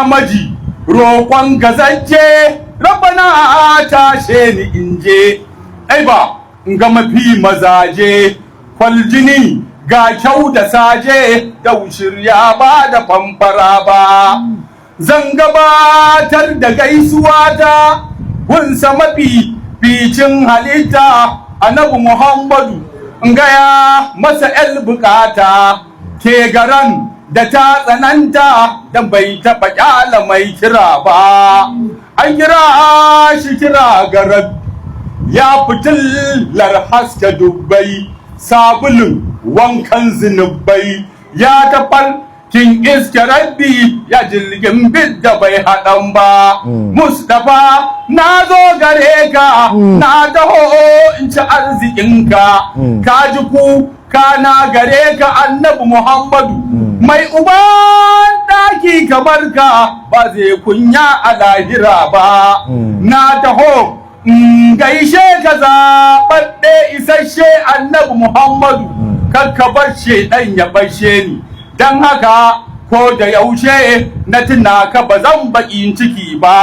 maji roƙon gazance rabana tashe ni in je ai ba in ga mafi mazaje kwaljini ga kyau da saje da shirya ba da famfara ba zan gabatar da gaisuwa ta gunsa mafi bicin halitta annabi Muhammadu in gaya masa el bukata ke garan da ta tsananta da bai taɓa ƙyala mai kira ba an kira shi kira garan ya fitilar haske dubbai sabulun wankan zinubai ya tafar kin iske rabbi ya jirgin bidda bai haɗan ba Mustapha na zo gare ka na taho in ci arzikinka ka ji ku kana gare ka annabi Muhammadu mai uban ɗaki kamar ka ba zai kunya a lahira ba na taho gaishe ka zaɓaɓɓe isasshe annabi Muhammadu kakka bar ɗan ya bashe ni don haka ko da yaushe na tuna ka ba zan baƙin ciki ba